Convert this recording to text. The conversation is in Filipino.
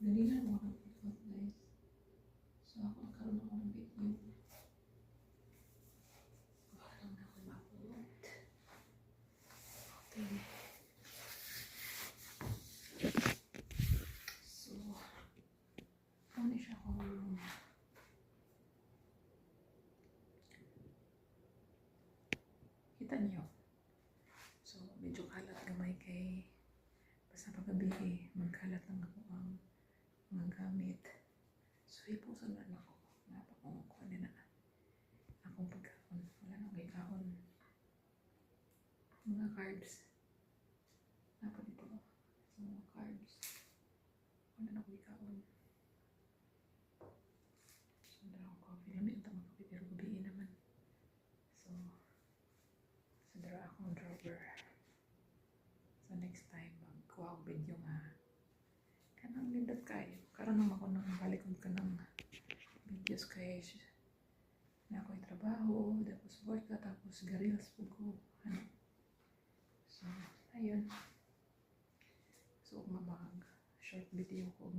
Ganina mo ako nag-ikot guys. So ako nagkaroon ako ng video. Wala lang na ako ma-upload. Okay. So, ano siya ako kita niyo. So, medyo kalat gamay kay basta paggabi magkalat lang ako ang mga gamit. So, ipusan na ako. Napakong na akong pagkaon. Wala nang may kaon. Mga carbs. Napa dito. So, mga carbs. Wala nang may kaon. So, dala akong coffee. Lamit ang tamang coffee pero gabiin naman. So, dala akong drawer. So, next time, magkuha akong video nga. Kanang lindot kayo. Karoon naman ako nang balik ko ng videos kayo. Na ako'y trabaho, tapos work ka, tapos garils po ko. Ano. So, ayun. So, mag short video ko.